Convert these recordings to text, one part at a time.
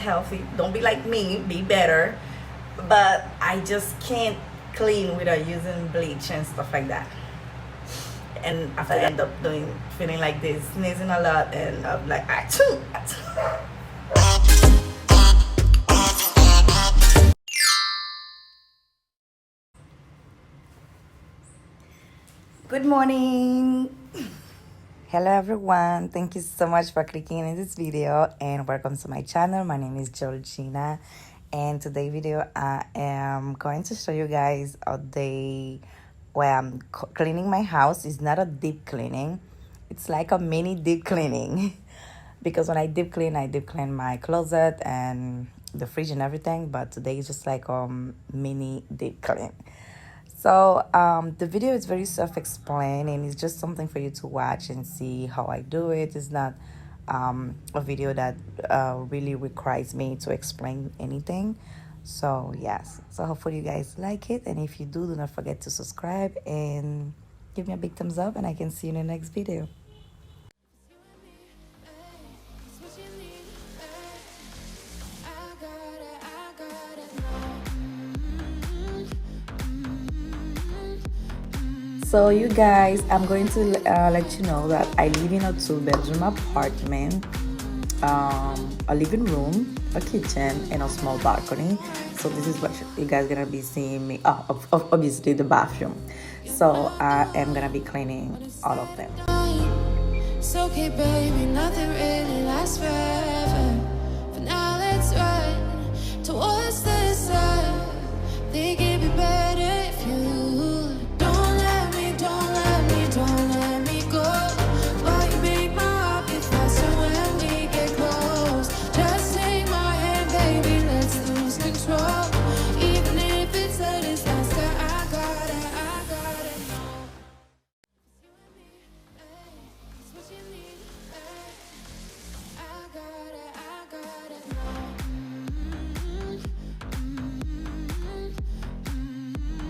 healthy. Don't be like me, be better. But I just can't clean without using bleach and stuff like that. And after I end up feeling like this, sneezing a lot, and I'm like, achoo, achoo. Good morning. Hello everyone, thank you so much for clicking in this video and welcome to my channel. My name is Georgina, and today video I am going to show you guys a day where I'm cleaning my house. It's not a deep cleaning, it's like a mini deep cleaning because when I deep clean my closet and the fridge and everything, but today is just like mini deep clean. So the video is very self-explanatory. It's just something for you to watch and see how I do it. It's not a video that really requires me to explain anything. So yes, so hopefully you guys like it, and if you do not forget to subscribe and give me a big thumbs up, and I can see you in the next video. So you guys, I'm going to let you know that I live in a 2-bedroom apartment, a living room, a kitchen, and a small balcony. So this is what you guys gonna be seeing me. Obviously the bathroom. So I am gonna be cleaning all of them. It's okay, baby, nothing really lasts forever. For now, let's run towards the sun. Think it'd be better if you said and done. It's okay, baby, nothing really lasts forever. For now, let's run towards the sun. Think it'd be better if you don't let me go. While you make my heart beat faster when we get close. Just take my hand, baby, let's lose control.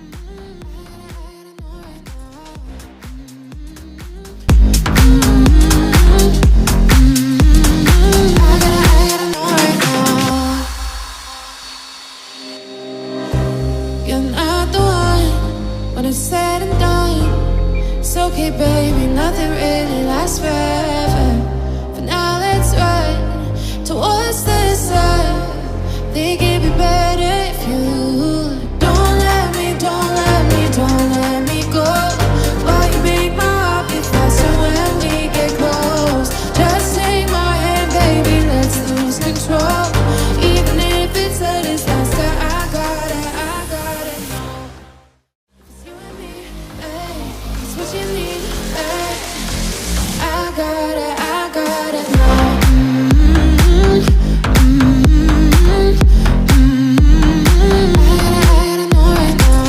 Even if it's a disaster, I got it. What you need, I got it now. I know right now. I know right now. You're not the one when it's said and done. It's okay, baby, nothing really lasts forever. For now, let's run towards the sun. Think it'd be better if you don't let me go. While you make my heart beat faster when we get close. Just take my hand, baby, let's lose control. Even if it's a disaster, I got it. It's you and me, it's what you need, I got it now. I know right now.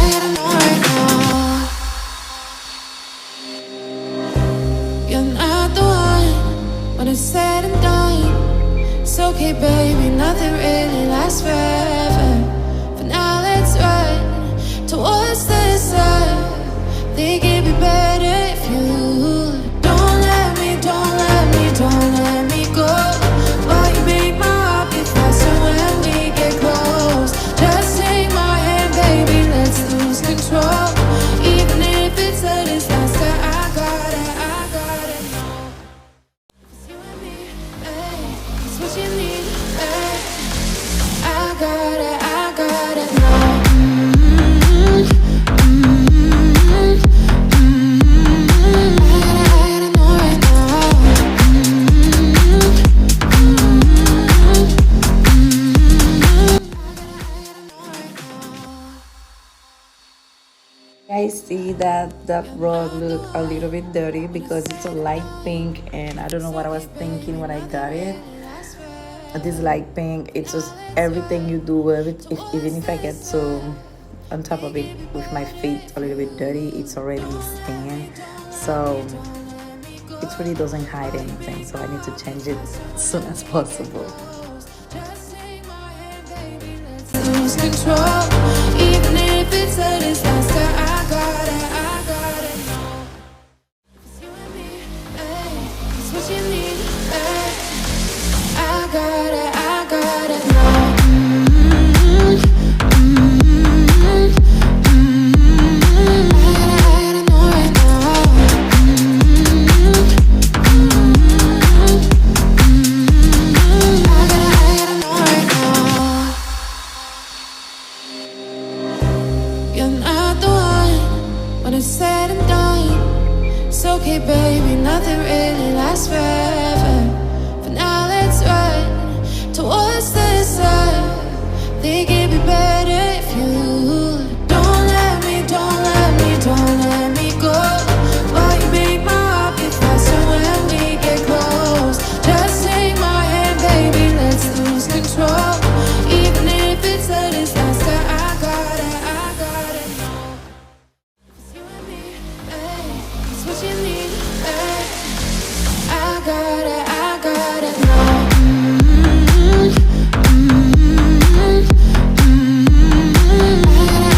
I know right now. You're not the one when it's said and done. It's okay, baby, nothing really lasts forever. For now, let's run towards the sun. Think it'd be better if you don't let me go. While you make my heart beat faster when we get close. Just take my hand, baby, let's lose control. Even if it's a disaster, I got it. see that that rug look a little bit dirty because it's a light pink, and I don't know what I was thinking when I got it. This light pink, it's just everything you do with it. Even if I get so on top of it with my feet a little bit dirty, it's already stained. So it really doesn't hide anything. So I need to change it as soon as possible. Lose control, even if it's a disaster. I got it, I got it. It's you and me, ay, it's what you need, ay. I got it, I got it now. I gotta know right now. I gotta know right now. You're not the one when it's said and done. It's okay, baby, nothing really lasts forever. But now let's run towards the sun. Think it'd be better if you don't let me, don't let me, don't let me go. While you make my heart beat faster when we get close. Just take my hand, baby, let's lose control. Even if it's a disaster, I got it, I got it. It's you and me, ay, it's what you need, ay. I got it, I got it now. I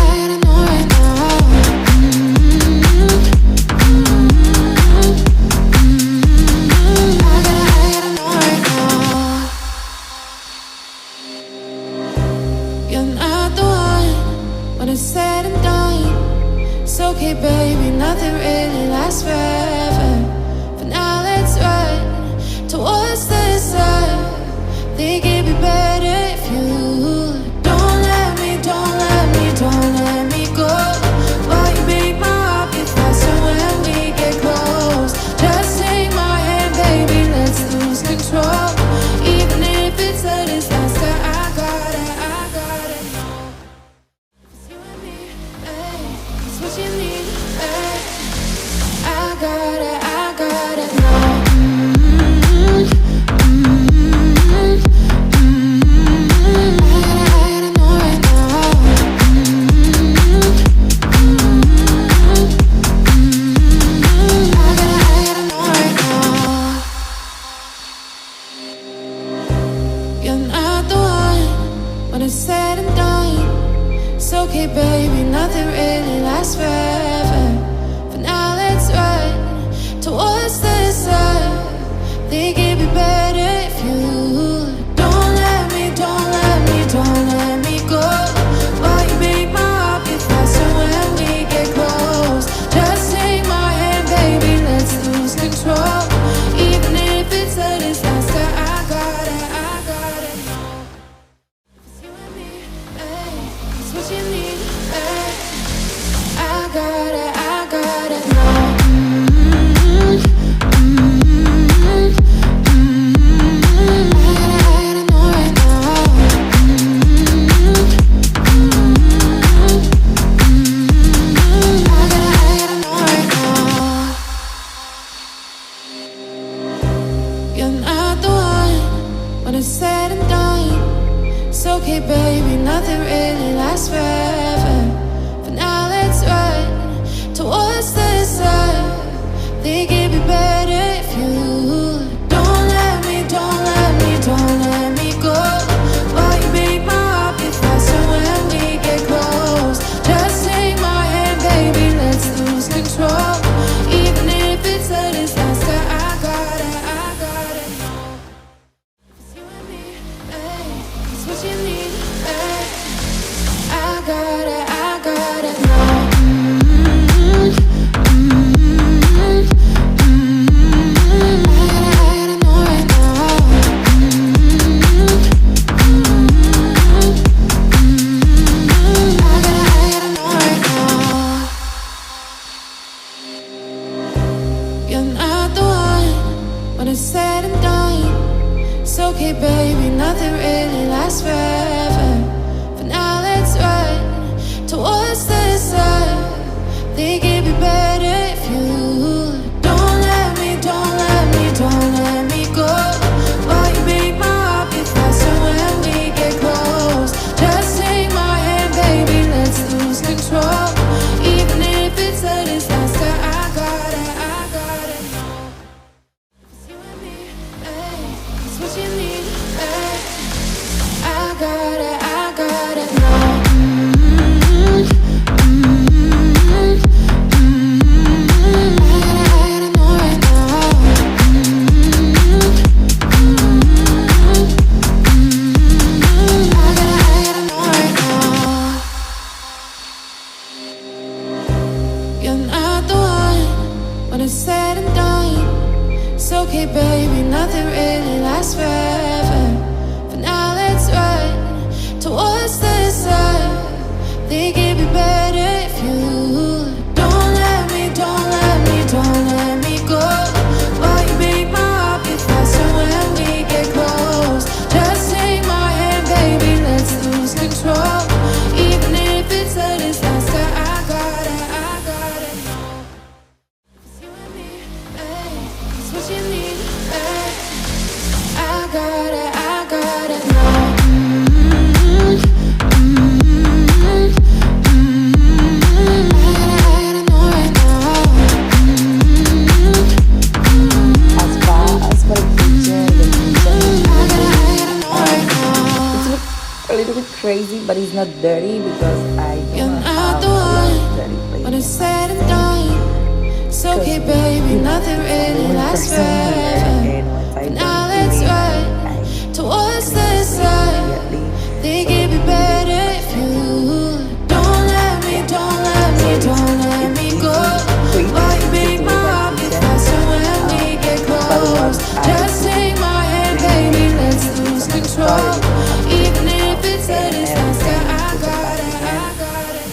gotta know right now. I gotta know right now. You're not the one when it's said and done. It's okay, baby, nothing really lasts forever. But now let's run towards the sun. Think it'd be better if you don't let me, don't let me, don't let me go. While you make my heart beat faster when we get close. Just take my hand, baby, let's lose control. Even if it's a disaster, I got it, I got it. It's you and me, ay, it's what you need, ay. I got it, I got it now. I gotta know right now. I gotta know right now. You're not the one when it's said and done. It's okay, baby, nothing really lasts forever. But now let's run towards the sun. Think it'd be better if you don't let me, don't let me, don't let me go. While you make my heart beat faster when we get close. Just take my hand, baby, let's lose control. Even if it's a disaster, I got it, I got it. It's you and me, ay, it's what you need, ay. I got it, I got it now. I gotta know right now. I gotta know right now. You're not the one when it's said and done. It's okay, baby, nothing really lasts forever. But now let's run towards the sun. Think it'd be better if you don't let me, don't let me, don't let me go. While you make my heart beat faster when we get close. Just take my hand, baby, let's lose control. Even if it's a disaster, I got it, I got it. It's you and me, ay, it's what you need, ay. I got it, I got it now. I gotta know right now. I gotta know right now. You're not the one when it's said and done. It's okay, baby, nothing really lasts forever. But now let's run towards the sun. Think baby, nothing really lasts forever. But now let's run towards the sun. Think it'd be better if you don't let me, don't let me, don't let me go. While you make my heart beat faster when we get close. Just take my hand, baby, let's lose control. Even if it's a disaster, I gotta know. It's you and me, babe, it's what you need, babe. I gotta know. Crazy, but it's not dirty because I don't have a lot of dirty places. When it's said and done, it's okay, baby, nothing really lasts forever. Now let's run towards the sun. Think it'd be better if you don't let me, don't let me, don't let me go. While you make my heart beat faster when we get close. Just take my hand, baby, let's lose control. Even if it's a disaster, I gotta.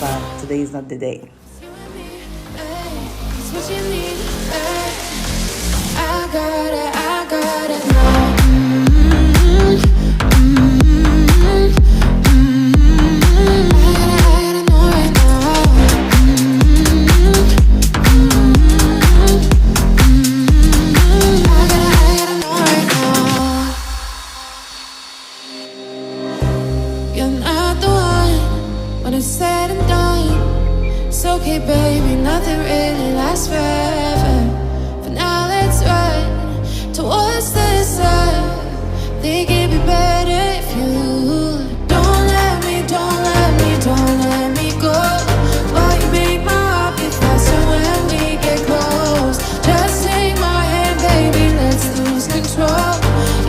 But today is not the day. It's what you need, I gotta know. Said and done, it's okay, baby, nothing really lasts forever. But now let's run towards the sun. Think it'd be better if you don't let me, don't let me, don't let me go. While you make my heart beat faster when we get close. Just take my hand, baby, let's lose control.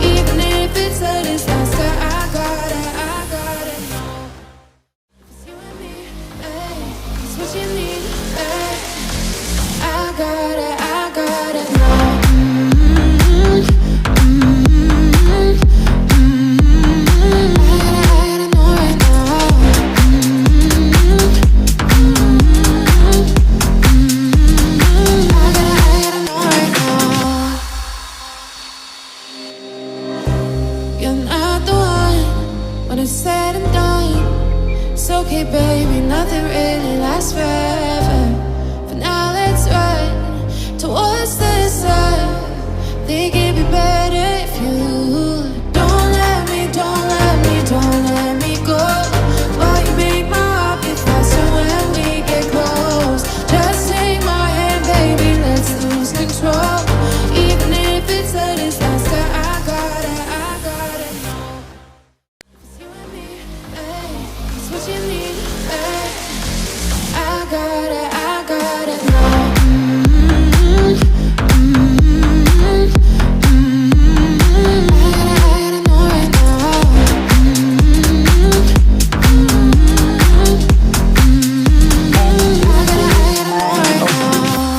Even if it's a disaster, I gotta know. What you need, I gotta know. I gotta know right now. I gotta know right now. You're not the one when it's said and done. It's okay, baby, nothing really lasts forever. But now let's run towards the sun. Think it'd be better if you don't let me, don't let me, don't let me go. While you make my heart beat faster when we get close. Just take my hand, baby, let's lose control. Even if it's a disaster, I gotta know. It's you and me, babe, it's what you need, I gotta know. I gotta know right now.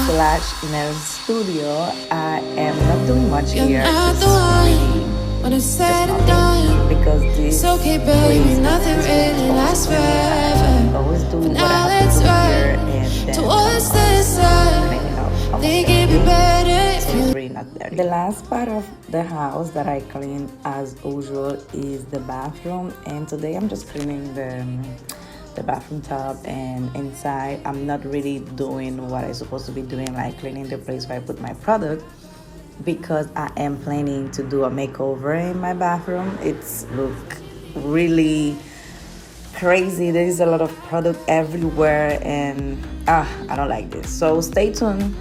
Slash in a studio. I am not doing much You're here. not Just the one really when it's said just and done. because this It's okay, baby, nothing really lasts forever. Always do what Now I have let's to do here run and then towards the sun. Think it'd be better if you. it's really not dirty. The last part of the house that I clean as usual is the bathroom, and today I'm just cleaning the bathroom tub, and inside I'm not really doing what I'm supposed to be doing, like cleaning the place where I put my product, because I am planning to do a makeover in my bathroom. It's look really crazy. There is a lot of product everywhere and I don't like this. So stay tuned.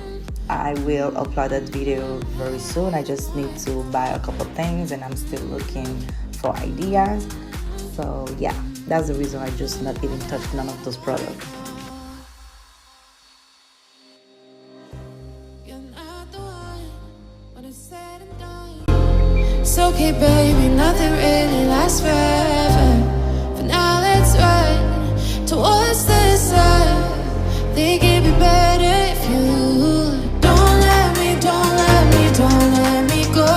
I will upload that video very soon. I just need to buy a couple things and I'm still looking for ideas. So yeah, that's the reason I just not even touch none of those products. It's okay, baby, nothing really lasts forever. But now let's run towards the sun. Think it'd be better if you don't let me, don't let me, don't let me go.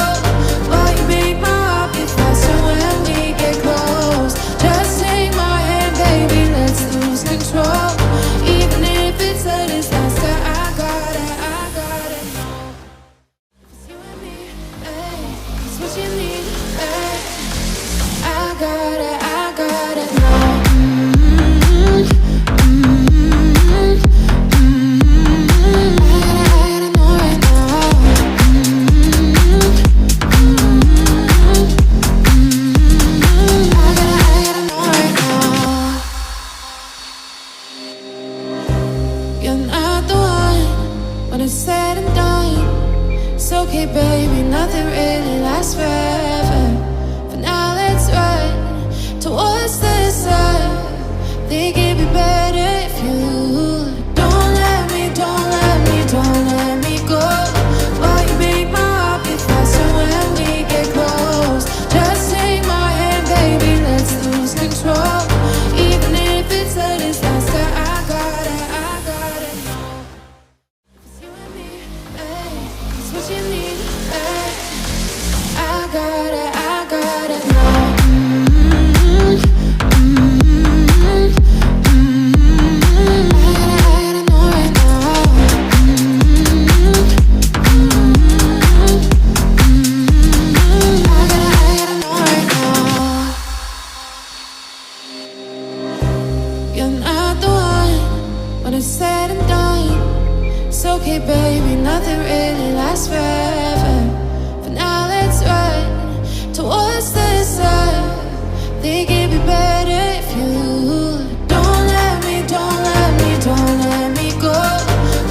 think it'd be better if you don't let me, don't let me, don't let me go.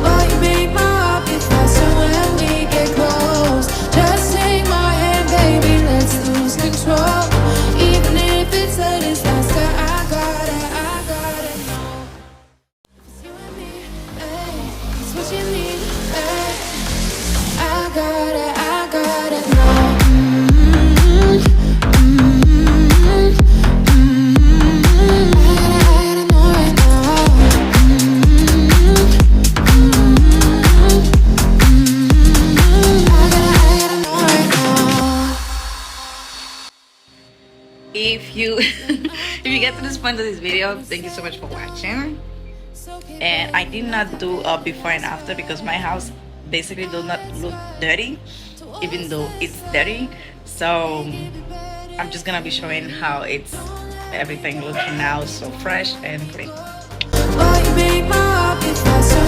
But you make my heart beat faster when we get close. Just take my hand, baby, let's lose control. Even if it's a disaster, I gotta know. It's you and me, hey, it's what you need, hey. I gotta know. If you if you get to this point of this video, thank you so much for watching. And I did not do a before and after because my house basically does not look dirty, even though it's dirty. So I'm just gonna be showing how it's everything looking now, so fresh and clean. Boy, you make my heart beat faster